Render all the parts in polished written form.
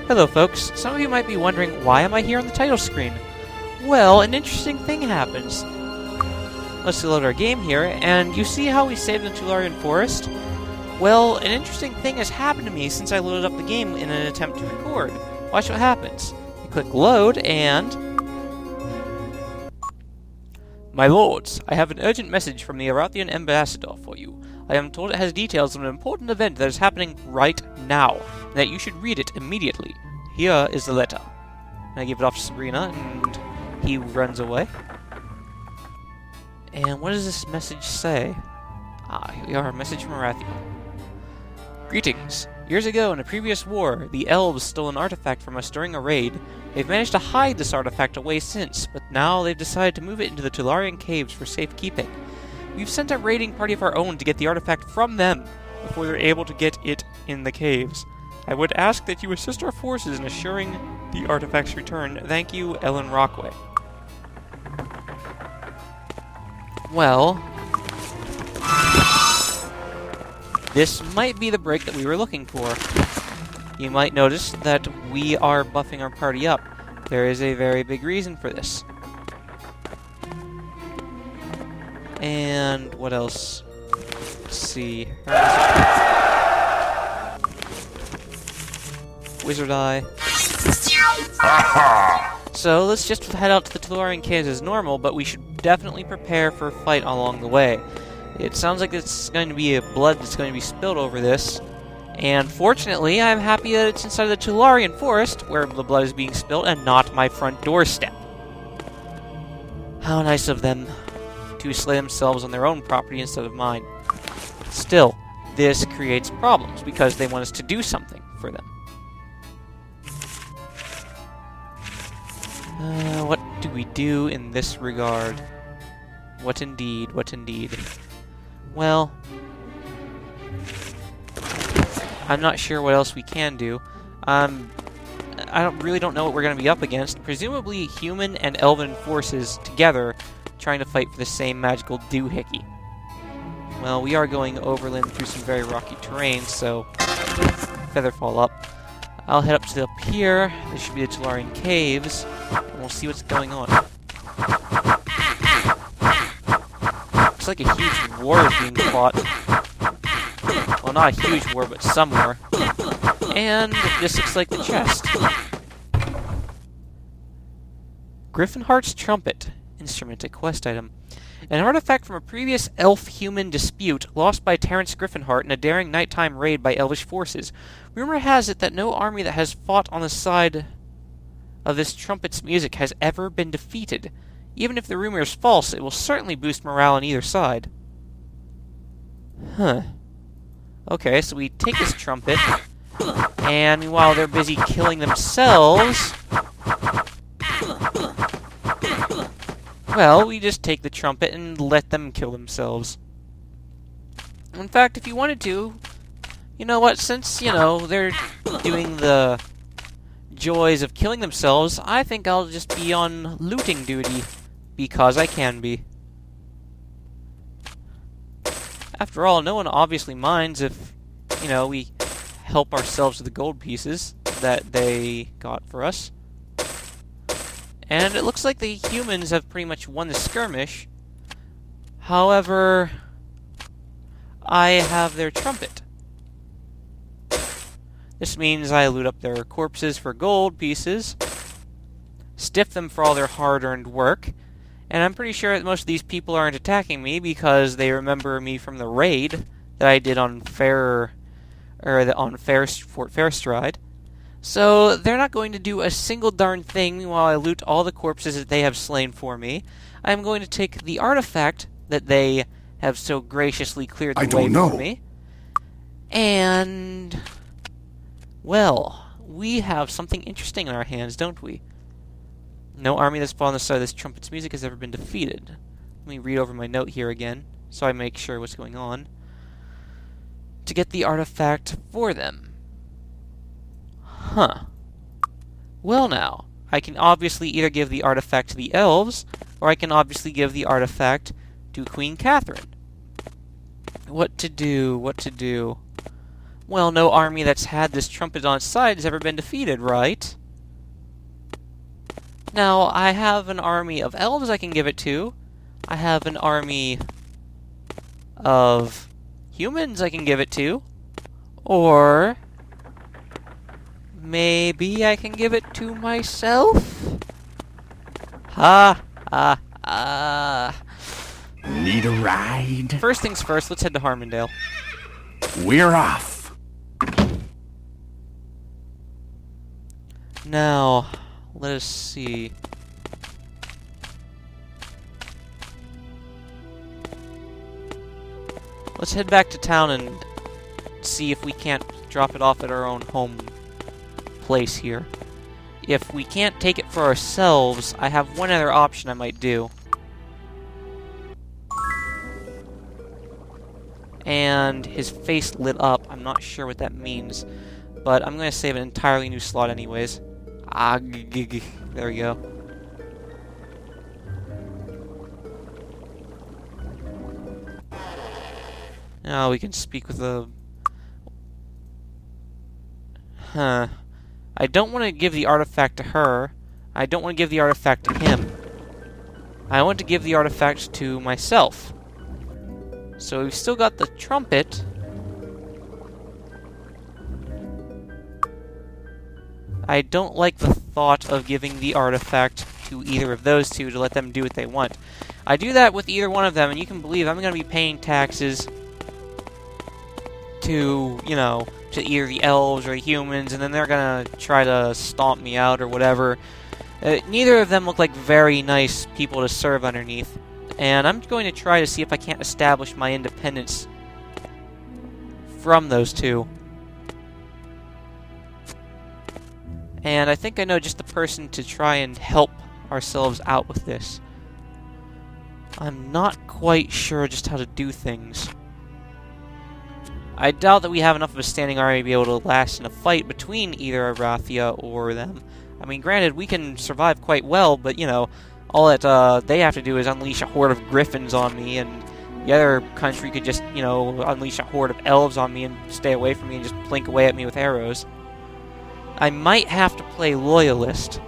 Hello folks, some of you might be wondering why am I here on the title screen? Well, an interesting thing happens. Let's load our game here, and you see how we saved the Tularian Forest? Well, an interesting thing has happened to me since I loaded up the game in an attempt to record. Watch what happens. You click load, and... My lords, I have an urgent message from the Arathian ambassador for you. I am told it has details of an important event that is happening right now, and that you should read it immediately. Here is the letter. And I give it off to Sabrina, and he runs away. And what does this message say? Ah, here we are, a message from Arathian. Greetings. Years ago, in a previous war, the elves stole an artifact from us during a raid. They've managed to hide this artifact away since, but now they've decided to move it into the Tularian caves for safekeeping. We've sent a raiding party of our own to get the artifact from them before they're able to get it in the caves. I would ask that you assist our forces in assuring the artifact's return. Thank you, Ellen Rockway. Well, this might be the break that we were looking for. You might notice that we are buffing our party up. There is a very big reason for this. And what else? Let's see. Wizard Eye. So let's just head out to the Tularian caves as normal, but we should definitely prepare for a fight along the way. It sounds like it's going to be a blood that's going to be spilled over this. And fortunately, I'm happy that it's inside the Tularian forest, where the blood is being spilled, and not my front doorstep. How nice of them to slay themselves on their own property instead of mine. Still, this creates problems, because they want us to do something for them. What do we do in this regard? What indeed, what indeed. Well, I'm not sure what else we can do. I really don't know what we're going to be up against. Presumably human and elven forces together trying to fight for the same magical doohickey. Well, we are going overland through some very rocky terrain, so feather fall up. I'll head up to up here. This should be the Tularian caves, and we'll see what's going on. Looks like a huge war is being fought. Well, not a huge war, but some war. And this looks like the chest. Griffinheart's Trumpet. Instrument, a quest item. An artifact from a previous elf-human dispute lost by Terence Griffinheart in a daring nighttime raid by elvish forces. Rumor has it that no army that has fought on the side of this trumpet's music has ever been defeated. Even if the rumor is false, it will certainly boost morale on either side. Huh. Okay, so we take this trumpet, and while they're busy killing themselves, well, we just take the trumpet and let them kill themselves. In fact, if you wanted to, you know what, since, you know, they're doing the joys of killing themselves, I think I'll just be on looting duty, because I can be. After all, no one obviously minds if, you know, we help ourselves with the gold pieces that they got for us. And it looks like the humans have pretty much won the skirmish. However, I have their trumpet. This means I loot up their corpses for gold pieces, stiff them for all their hard-earned work, and I'm pretty sure that most of these people aren't attacking me because they remember me from the raid that I did on Fort Fairstride. So they're not going to do a single darn thing while I loot all the corpses that they have slain for me. I'm going to take the artifact that they have so graciously cleared the way for me. And, well, we have something interesting in our hands, don't we? No army that's fought on the side of this trumpet's music has ever been defeated. Let me read over my note here again, so I make sure what's going on. To get the artifact for them. Huh. Well now, I can obviously either give the artifact to the elves, or I can obviously give the artifact to Queen Catherine. What to do, what to do? Well, no army that's had this trumpet on its side has ever been defeated, right? Now, I have an army of elves I can give it to. I have an army of humans I can give it to. Or maybe I can give it to myself? Need a ride? First things first, let's head to Harmondale. We're off. Now, let us see. Let's head back to town and see if we can't drop it off at our own home place here. If we can't take it for ourselves, I have one other option I might do. And his face lit up. I'm not sure what that means, but I'm going to save an entirely new slot anyways. There we go. Now we can speak with the... I don't want to give the artifact to her. I don't want to give the artifact to him. I want to give the artifact to myself. So we've still got the trumpet. I don't like the thought of giving the artifact to either of those two to let them do what they want. I do that with either one of them, and you can believe I'm going to be paying taxes to, you know, to either the elves or the humans, and then they're going to try to stomp me out or whatever. Neither of them look like very nice people to serve underneath. And I'm going to try to see if I can't establish my independence from those two. And I think I know just the person to try and help ourselves out with this. I'm not quite sure just how to do things. I doubt that we have enough of a standing army to be able to last in a fight between either Arathia or them. I mean, granted, we can survive quite well, but, you know, all that they have to do is unleash a horde of griffins on me, and the other country could just, you know, unleash a horde of elves on me and stay away from me and just blink away at me with arrows. I might have to play loyalist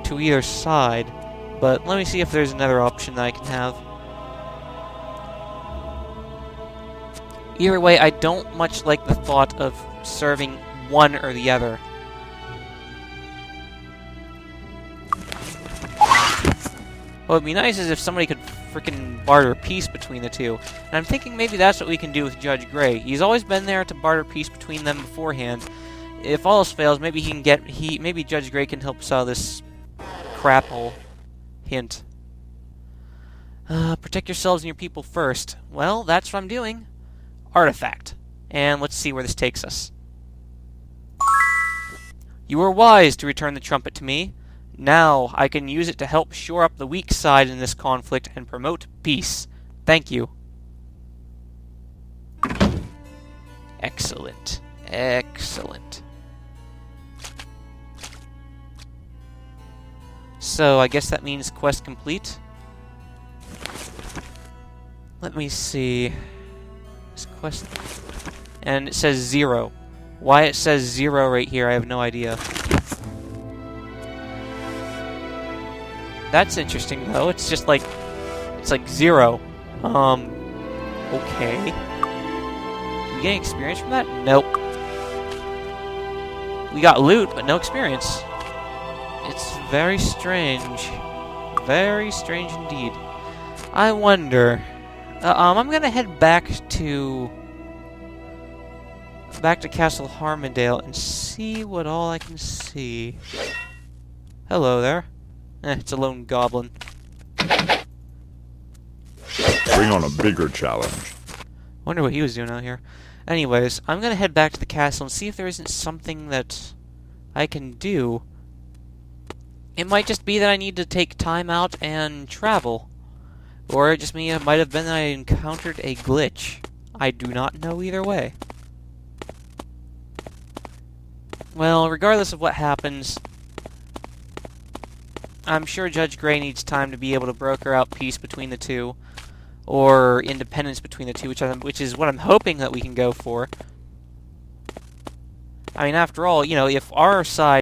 to either side, but let me see if there's another option that I can have. Either way, I don't much like the thought of serving one or the other. What would be nice is if somebody could frickin' barter peace between the two. And I'm thinking maybe that's what we can do with Judge Gray. He's always been there to barter peace between them beforehand. If all else fails, maybe he can maybe Judge Gray can help us out of this crap hole. Hint. Protect yourselves and your people first. Well, that's what I'm doing. Artifact. And let's see where this takes us. You were wise to return the trumpet to me. Now I can use it to help shore up the weak side in this conflict and promote peace. Thank you. Excellent. Excellent. So I guess that means quest complete. Let me see. This quest... And it says 0. Why it says 0 right here, I have no idea. That's interesting, though. It's just like... It's like 0. Okay. Do we get any experience from that? Nope. We got loot, but no experience. It's very strange. Very strange indeed. I wonder... I'm gonna head back to Castle Harmondale and see what all I can see. Hello there. It's a lone goblin. Bring on a bigger challenge. Wonder what he was doing out here. Anyways, I'm gonna head back to the castle and see if there isn't something that I can do. It might just be that I need to take time out and travel. Or it just might have been that I encountered a glitch. I do not know either way. Well, regardless of what happens, I'm sure Judge Gray needs time to be able to broker out peace between the two, or independence between the two, which is what I'm hoping that we can go for. I mean, after all, you know, if our side